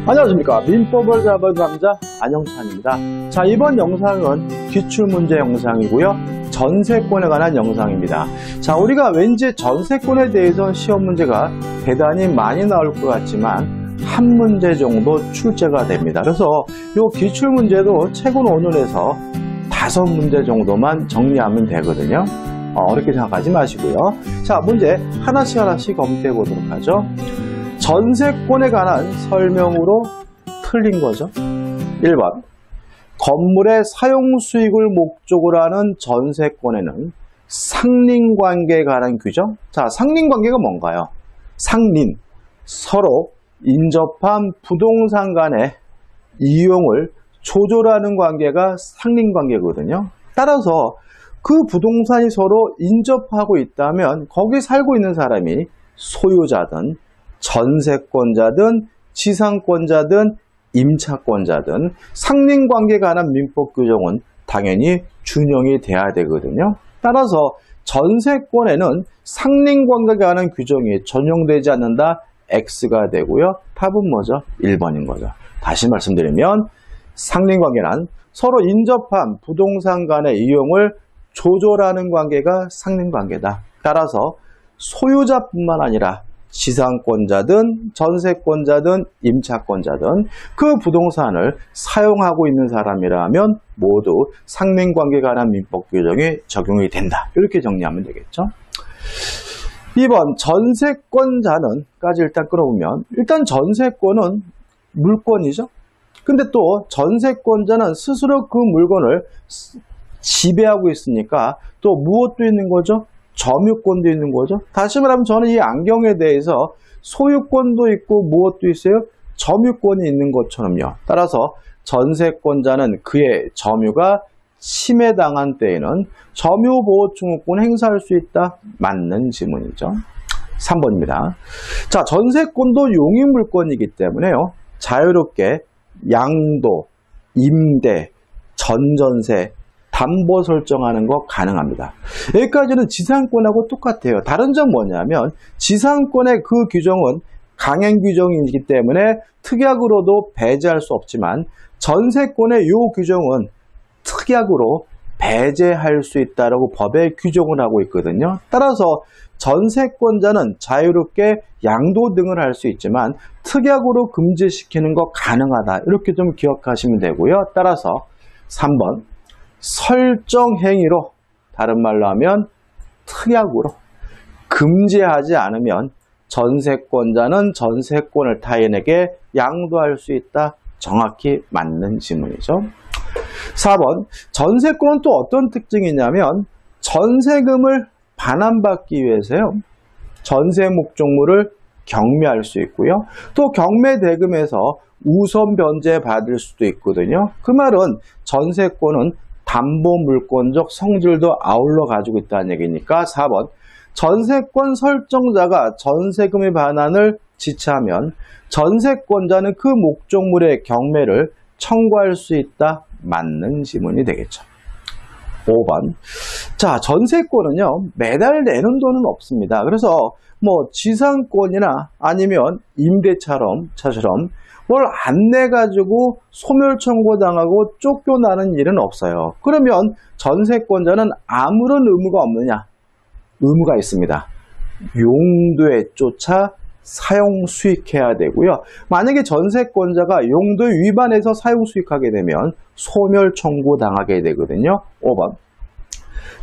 안녕하십니까. 민법을 잡은 남자 안영찬입니다. 자, 이번 영상은 기출문제 영상이고요. 전세권에 관한 영상입니다. 자, 우리가 왠지 전세권에 대해서 시험 문제가 대단히 많이 나올 것 같지만 한 문제 정도 출제가 됩니다. 그래서 이 기출문제도 최근 5년에서 5문제 정도만 정리하면 되거든요. 어렵게 생각하지 마시고요. 자, 문제 하나씩 검토해 보도록 하죠. 전세권에 관한 설명으로 틀린 거죠. 1번. 건물의 사용 수익을 목적으로 하는 전세권에는 상린관계에 관한 규정. 자, 상린관계가 뭔가요? 상린, 서로 인접한 부동산 간의 이용을 조절하는 관계가 상린관계거든요. 따라서 그 부동산이 서로 인접하고 있다면 거기 살고 있는 사람이 소유자든 전세권자든 지상권자든 임차권자든 상린관계에 관한 민법 규정은 당연히 준용이 돼야 되거든요. 따라서 전세권에는 상린관계에 관한 규정이 전용되지 않는다. X가 되고요. 답은 뭐죠? 1번인 거죠. 다시 말씀드리면 상린관계란 서로 인접한 부동산 간의 이용을 조절하는 관계가 상린관계다. 따라서 소유자뿐만 아니라 지상권자든 전세권자든 임차권자든 그 부동산을 사용하고 있는 사람이라면 모두 상린관계에 관한 민법 규정이 적용이 된다. 이렇게 정리하면 되겠죠. 2번 전세권자는까지 일단 끌어보면 일단 전세권은 물건이죠. 근데 또 전세권자는 스스로 그 물건을 지배하고 있으니까 또 무엇도 있는 거죠? 점유권도 있는 거죠. 다시 말하면 저는 이 안경에 대해서 소유권도 있고 무엇도 있어요? 점유권이 있는 것처럼요. 따라서 전세권자는 그의 점유가 침해당한 때에는 점유보호증후권 행사할 수 있다. 맞는 지문이죠. 3번입니다. 자, 전세권도 용익물권이기 때문에요. 자유롭게 양도, 임대, 전전세, 담보 설정하는 거 가능합니다. 여기까지는 지상권하고 똑같아요. 다른 점 뭐냐면 지상권의 그 규정은 강행 규정이기 때문에 특약으로도 배제할 수 없지만 전세권의 이 규정은 특약으로 배제할 수 있다라고 법에 규정을 하고 있거든요. 따라서 전세권자는 자유롭게 양도 등을 할 수 있지만 특약으로 금지시키는 거 가능하다. 이렇게 좀 기억하시면 되고요. 따라서 3번 설정 행위로 다른 말로 하면 특약으로 금지하지 않으면 전세권자는 전세권을 타인에게 양도할 수 있다. 정확히 맞는 지문이죠. 4번 전세권은 또 어떤 특징이냐면 전세금을 반환받기 위해서요. 전세 목적물을 경매할 수 있고요. 또 경매 대금에서 우선 변제 받을 수도 있거든요. 그 말은 전세권은 담보 물권적 성질도 아울러 가지고 있다는 얘기니까 4번 전세권 설정자가 전세금의 반환을 지체하면 전세권자는 그 목적물의 경매를 청구할 수 있다. 맞는 지문이 되겠죠. 5번 자, 전세권은요 매달 내는 돈은 없습니다. 그래서 뭐 지상권이나 아니면 임대차처럼 뭘 안 내가지고 소멸 청구당하고 쫓겨나는 일은 없어요. 그러면 전세권자는 아무런 의무가 없느냐? 의무가 있습니다. 용도에 쫓아 사용 수익해야 되고요. 만약에 전세권자가 용도에 위반해서 사용 수익하게 되면 소멸 청구당하게 되거든요. 5번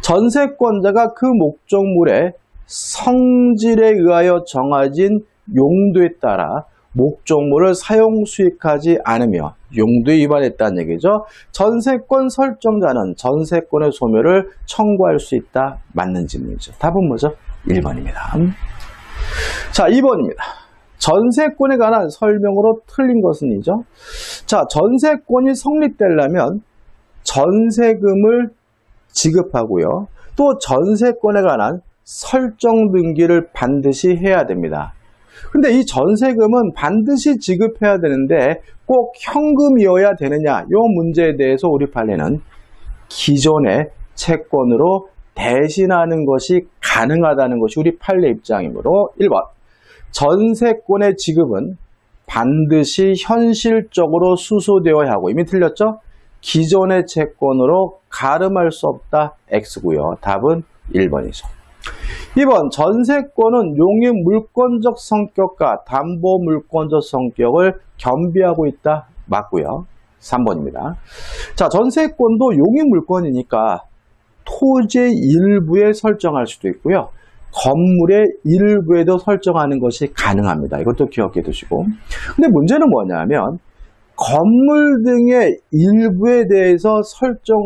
전세권자가 그 목적물의 성질에 의하여 정해진 용도에 따라 목적물을 사용 수익하지 않으며 용도에 위반했다는 얘기죠. 전세권 설정자는 전세권의 소멸을 청구할 수 있다. 맞는 질문이죠. 답은 뭐죠? 1번입니다. 자, 2번입니다. 전세권에 관한 설명으로 틀린 것은이죠. 자, 전세권이 성립되려면 전세금을 지급하고요. 또 전세권에 관한 설정 등기를 반드시 해야 됩니다. 근데 이 전세금은 반드시 지급해야 되는데 꼭 현금이어야 되느냐? 이 문제에 대해서 우리 판례는 기존의 채권으로 대신하는 것이 가능하다는 것이 우리 판례 입장이므로 1번 전세권의 지급은 반드시 현실적으로 수수되어야 하고, 이미 틀렸죠? 기존의 채권으로 가름할 수 없다. X고요. 답은 1번이죠. 2번, 전세권은 용의 물권적 성격과 담보 물권적 성격을 겸비하고 있다. 맞고요. 3번입니다. 자, 전세권도 용의 물권이니까 토지의 일부에 설정할 수도 있고요. 건물의 일부에도 설정하는 것이 가능합니다. 이것도 기억해 두시고. 근데 문제는 뭐냐면 건물 등의 일부에 대해서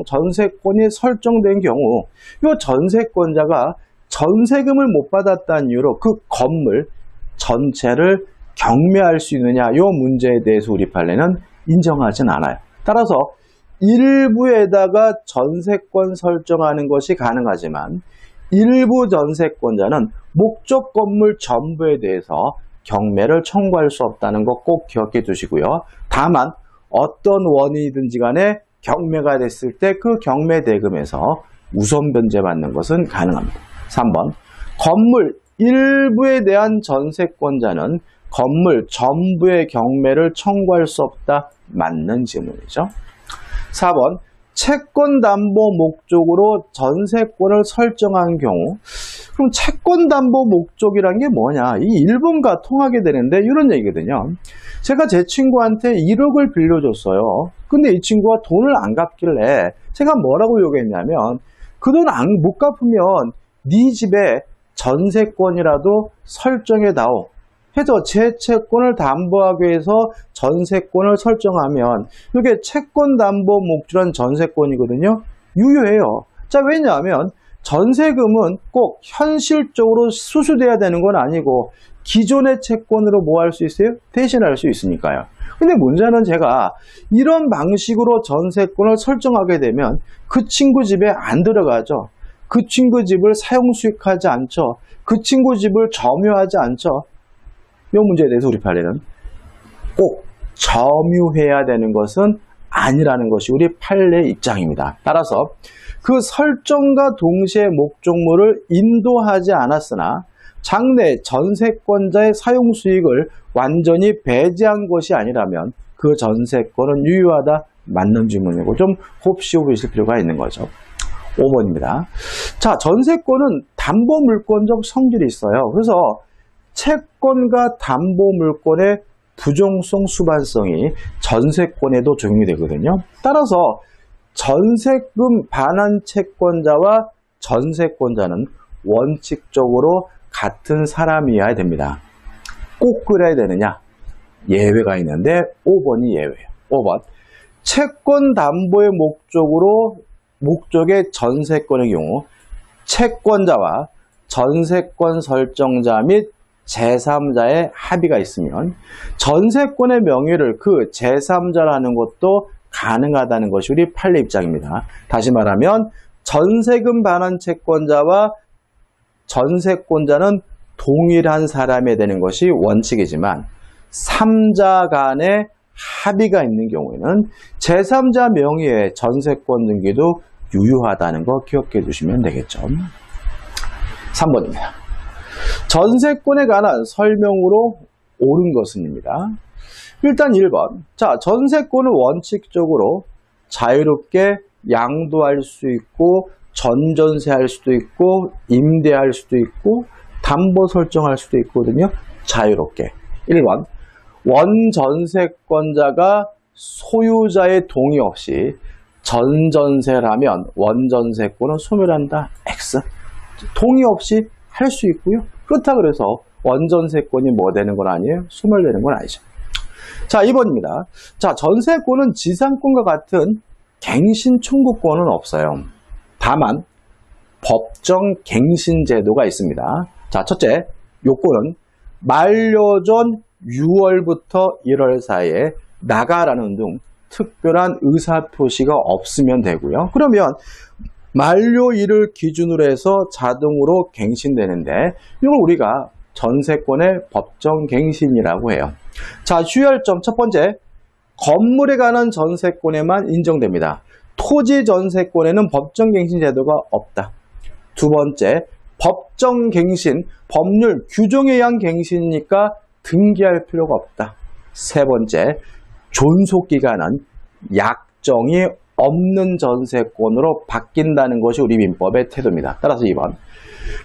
전세권이 설정된 경우 이 전세권자가 전세금을 못 받았다는 이유로 그 건물 전체를 경매할 수 있느냐, 이 문제에 대해서 우리 판례는 인정하진 않아요. 따라서 일부에다가 전세권 설정하는 것이 가능하지만 일부 전세권자는 목적 건물 전부에 대해서 경매를 청구할 수 없다는 거 꼭 기억해 두시고요. 다만 어떤 원인이든지 간에 경매가 됐을 때 그 경매 대금에서 우선 변제받는 것은 가능합니다. 3번, 건물 일부에 대한 전세권자는 건물 전부의 경매를 청구할 수 없다. 맞는 질문이죠. 4번, 채권 담보 목적으로 전세권을 설정한 경우, 그럼 채권 담보 목적이란 게 뭐냐? 이 1번과 통하게 되는데 이런 얘기거든요. 제가 제 친구한테 1억을 빌려줬어요. 근데 이 친구가 돈을 안 갚길래 제가 뭐라고 요구했냐면 그 돈 못 갚으면 네 집에 전세권이라도 설정해 다오. 해서 제 채권을 담보하기 위해서 전세권을 설정하면 이게 채권 담보 목적한 전세권이거든요. 유효해요. 자, 왜냐하면 전세금은 꼭 현실적으로 수수돼야 되는 건 아니고 기존의 채권으로 뭐 할 수 있어요? 대신할 수 있으니까요. 근데 문제는 제가 이런 방식으로 전세권을 설정하게 되면 그 친구 집에 안 들어가죠. 그 친구 집을 사용 수익하지 않죠. 그 친구 집을 점유하지 않죠. 이 문제에 대해서 우리 판례는 꼭 점유해야 되는 것은 아니라는 것이 우리 판례의 입장입니다. 따라서 그 설정과 동시에 목적물을 인도하지 않았으나 장래 전세권자의 사용 수익을 완전히 배제한 것이 아니라면 그 전세권은 유효하다. 맞는 질문이고 좀 곱씹어 보실 필요가 있는 거죠. 5번입니다. 자, 전세권은 담보 물권적 성질이 있어요. 그래서 채권과 담보 물권의 부정성 수반성이 전세권에도 적용이 되거든요. 따라서 전세금 반환 채권자와 전세권자는 원칙적으로 같은 사람이어야 됩니다. 꼭 그래야 되느냐? 예외가 있는데 5번이 예외예요. 5번. 채권 담보의 목적의 전세권의 경우 채권자와 전세권 설정자 및 제3자의 합의가 있으면 전세권의 명의를 그 제3자라는 것도 가능하다는 것이 우리 판례 입장입니다. 다시 말하면 전세금 반환 채권자와 전세권자는 동일한 사람이 되는 것이 원칙이지만 3자 간의 합의가 있는 경우에는 제3자 명의의 전세권 등기도 유효하다는 거 기억해 주시면 되겠죠. 3번입니다. 전세권에 관한 설명으로 옳은 것은입니다. 일단 1번. 자, 전세권은 원칙적으로 자유롭게 양도할 수 있고 전전세할 수도 있고 임대할 수도 있고 담보 설정할 수도 있거든요. 자유롭게. 1번. 원전세권자가 소유자의 동의 없이 전전세를 하면 원전세권은 소멸한다. X. 동의 없이 할 수 있고요. 그렇다 그래서 원전세권이 뭐 되는 건 아니에요? 소멸되는 건 아니죠. 자, 2번입니다. 자, 전세권은 지상권과 같은 갱신 청구권은 없어요. 다만 법정 갱신 제도가 있습니다. 자, 첫째, 요건은 만료 전 6월부터 1월 사이에 나가라는 등 특별한 의사표시가 없으면 되고요. 그러면 만료일을 기준으로 해서 자동으로 갱신되는데 이걸 우리가 전세권의 법정 갱신이라고 해요. 자, 주의할 점 첫 번째, 건물에 관한 전세권에만 인정됩니다. 토지 전세권에는 법정 갱신 제도가 없다. 두 번째, 법정 갱신, 법률 규정에 의한 갱신이니까 등기할 필요가 없다. 세 번째, 존속기간은 약정이 없는 전세권으로 바뀐다는 것이 우리 민법의 태도입니다. 따라서 2번,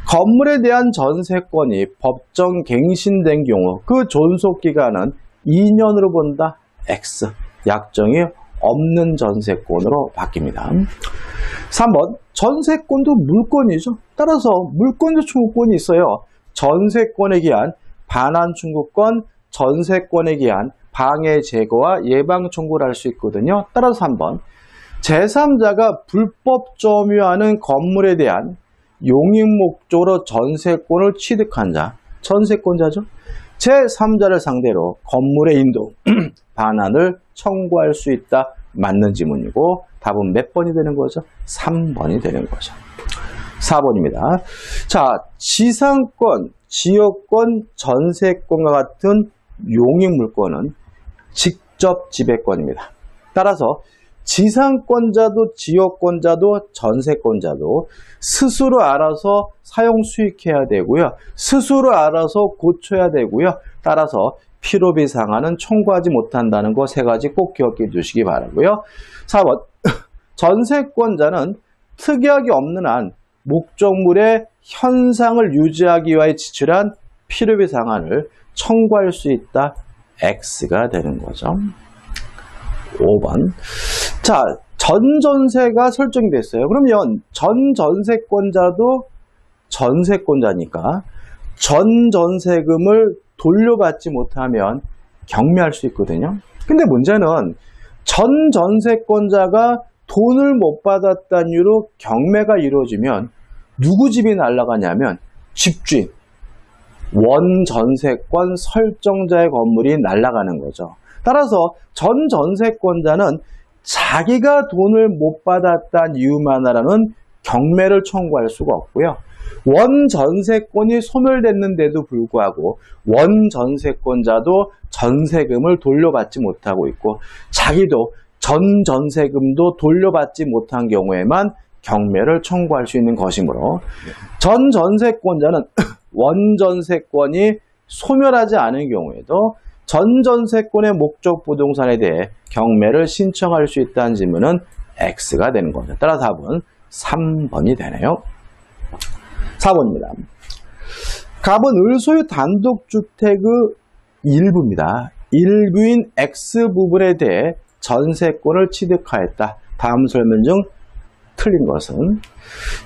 건물에 대한 전세권이 법정 갱신된 경우 그 존속기간은 2년으로 본다. X, 약정이 없는 전세권으로 바뀝니다. 3번, 전세권도 물권이죠. 따라서 물권도 청구권이 있어요. 전세권에 기한 반환 청구권, 전세권에 기한 방해 제거와 예방 청구를 할 수 있거든요. 따라서 3번, 제3자가 불법 점유하는 건물에 대한 용익 목적으로 전세권을 취득한 자, 전세권자죠. 제3자를 상대로 건물의 인도, 반환을 청구할 수 있다. 맞는 지문이고 답은 몇 번이 되는 거죠? 3번이 되는 거죠. 4번입니다. 자, 지상권, 지역권, 전세권과 같은 용익 물권은 직접 지배권입니다. 따라서 지상권자도 지역권자도 전세권자도 스스로 알아서 사용 수익해야 되고요. 스스로 알아서 고쳐야 되고요. 따라서 필요비 상한은 청구하지 못한다는 거 세 가지 꼭 기억해 주시기 바라고요. 4번, 전세권자는 특이하게 없는 한 목적물의 현상을 유지하기 위하여 지출한 필요비 상한을 청구할 수 있다. X가 되는 거죠. 5번. 자, 전전세가 설정이 됐어요. 그러면 전전세권자도 전세권자니까 전전세금을 돌려받지 못하면 경매할 수 있거든요. 근데 문제는 전전세권자가 돈을 못 받았다는 이유로 경매가 이루어지면 누구 집이 날아가냐면 집주인, 원전세권 설정자의 건물이 날아가는 거죠. 따라서 전전세권자는 자기가 돈을 못 받았다는 이유만 하라는 경매를 청구할 수가 없고요. 원전세권이 소멸됐는데도 불구하고 원전세권자도 전세금을 돌려받지 못하고 있고 자기도 전전세금도 돌려받지 못한 경우에만 경매를 청구할 수 있는 것이므로 전전세권자는 원전세권이 소멸하지 않은 경우에도 전전세권의 목적 부동산에 대해 경매를 신청할 수 있다는 질문은 X가 되는 거죠. 따라 답은 3번이 되네요. 4번입니다. 갑은 을소유 단독주택의 일부입니다. 일부인 X 부분에 대해 전세권을 취득하였다. 다음 설명 중 틀린 것은?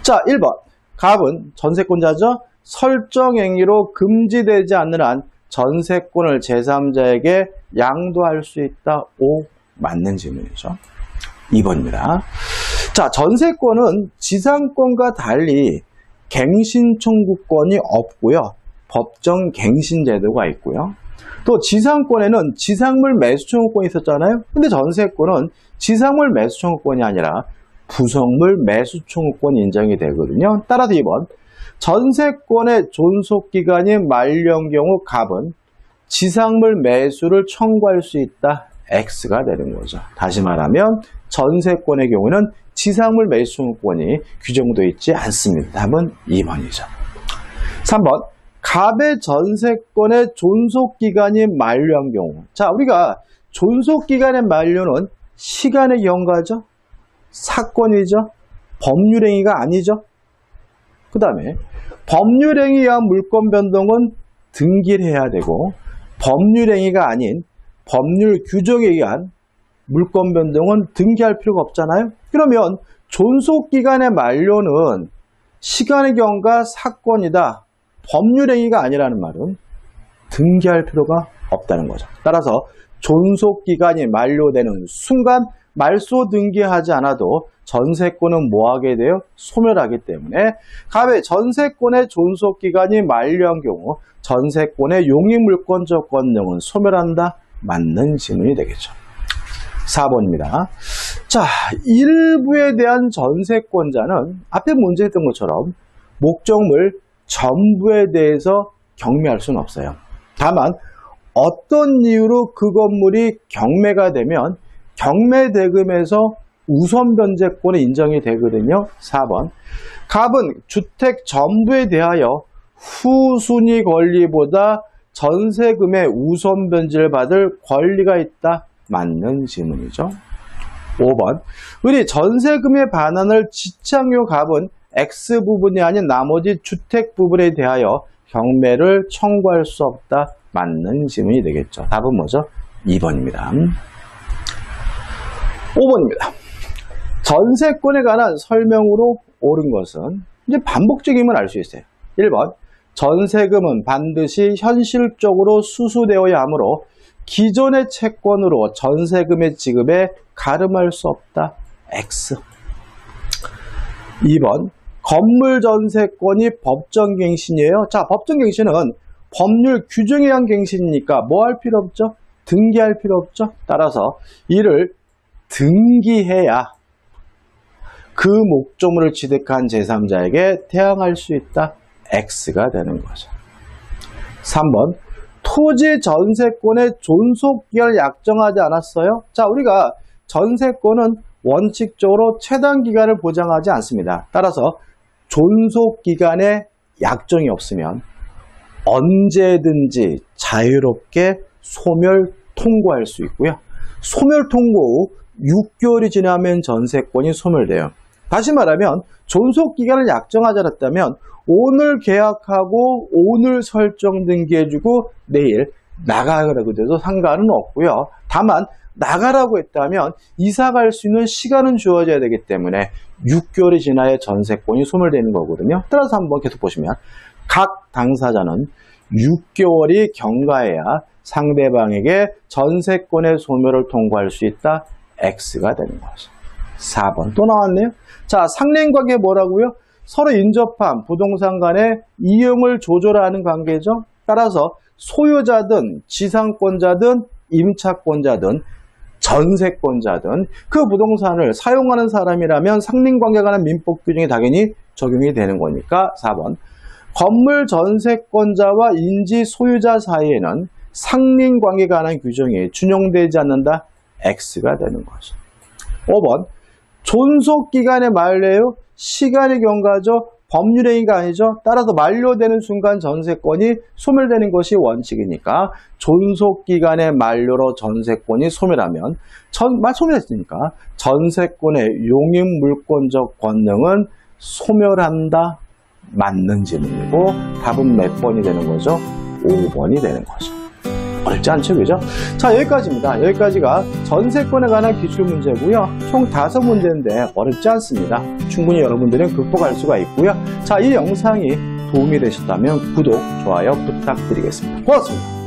자, 1번. 갑은 전세권자죠. 설정행위로 금지되지 않는 한 전세권을 제3자에게 양도할 수 있다. O. 맞는 질문이죠. 2번입니다. 자, 전세권은 지상권과 달리 갱신 청구권이 없고요. 법정 갱신 제도가 있고요. 또 지상권에는 지상물 매수 청구권이 있었잖아요. 근데 전세권은 지상물 매수 청구권이 아니라 부속물 매수 청구권이 인정이 되거든요. 따라서 2번. 전세권의 존속기간이 만료한 경우 갑은 지상물 매수를 청구할 수 있다. X가 되는 거죠. 다시 말하면 전세권의 경우는 지상물 매수 청구권이 규정되어 있지 않습니다. 답은 2번이죠. 3번. 갑의 전세권의 존속기간이 만료한 경우. 자, 우리가 존속기간의 만료는 시간의 경과죠. 사건이죠. 법률행위가 아니죠. 그 다음에 법률행위에 의한 물권 변동은 등기를 해야 되고 법률행위가 아닌 법률 규정에 의한 물권 변동은 등기할 필요가 없잖아요. 그러면 존속기간의 만료는 시간의 경과 사건이다. 법률행위가 아니라는 말은 등기할 필요가 없다는 거죠. 따라서 존속기간이 만료되는 순간 말소 등기하지 않아도 전세권은 뭐하게 돼요? 소멸하기 때문에 갑의 전세권의 존속기간이 만료한 경우 전세권의 용익물권적 권능은 소멸한다. 맞는 질문이 되겠죠. 4번입니다. 자, 일부에 대한 전세권자는 앞에 문제 했던 것처럼 목적물 전부에 대해서 경매할 수는 없어요. 다만 어떤 이유로 그 건물이 경매가 되면 경매 대금에서 우선 변제권이 인정이 되거든요. 4번. 갑은 주택 전부에 대하여 후순위 권리보다 전세금의 우선 변제를 받을 권리가 있다. 맞는 질문이죠. 5번. 우리 전세금의 반환을 지참료 값은 X 부분이 아닌 나머지 주택 부분에 대하여 경매를 청구할 수 없다. 맞는 질문이 되겠죠. 답은 뭐죠? 2번입니다. 5번입니다. 전세권에 관한 설명으로 옳은 것은 이제 반복적이면 알 수 있어요. 1번. 전세금은 반드시 현실적으로 수수되어야 하므로 기존의 채권으로 전세금의 지급에 가름할 수 없다. X. 2번. 건물 전세권이 법정갱신이에요. 자, 법정갱신은 법률 규정에 의한 갱신이니까 뭐 할 필요 없죠? 등기할 필요 없죠? 따라서 이를 등기해야 그 목적물을 취득한 제3자에게 대항할 수 있다. X가 되는 거죠. 3번. 토지 전세권의 존속기간을 약정하지 않았어요? 자, 우리가 전세권은 원칙적으로 최단 기간을 보장하지 않습니다. 따라서 존속기간에 약정이 없으면 언제든지 자유롭게 소멸 통고할 수 있고요. 소멸 통고 후 6개월이 지나면 전세권이 소멸돼요. 다시 말하면 존속기간을 약정하지 않았다면 오늘 계약하고 오늘 설정 등기해주고 내일 나가라고 해도 상관은 없고요. 다만 나가라고 했다면 이사갈 수 있는 시간은 주어져야 되기 때문에 6개월이 지나야 전세권이 소멸되는 거거든요. 따라서 한번 계속 보시면 각 당사자는 6개월이 경과해야 상대방에게 전세권의 소멸을 통고할 수 있다. X가 되는 거죠. 4번 또 나왔네요. 자, 상린관계 뭐라고요? 서로 인접한 부동산 간의 이용을 조절하는 관계죠. 따라서 소유자든 지상권자든 임차권자든 전세권자든 그 부동산을 사용하는 사람이라면 상린관계에 관한 민법 규정이 당연히 적용이 되는 거니까 4번. 건물 전세권자와 인지 소유자 사이에는 상린관계에 관한 규정이 준용되지 않는다. X가 되는 거죠. 5번. 존속기간의 만료예요. 시간이 경과죠. 법률행위가 아니죠. 따라서 만료되는 순간 전세권이 소멸되는 것이 원칙이니까 존속기간의 만료로 전세권이 소멸하면 소멸했으니까 전세권의 용익물권적 권능은 소멸한다. 맞는 질문이고 답은 몇 번이 되는 거죠? 5번이 되는 거죠. 어렵지 않죠, 그죠? 자, 여기까지입니다. 여기까지가 전세권에 관한 기출문제고요. 총 5문제인데 어렵지 않습니다. 충분히 여러분들은 극복할 수가 있고요. 자, 이 영상이 도움이 되셨다면 구독, 좋아요 부탁드리겠습니다. 고맙습니다.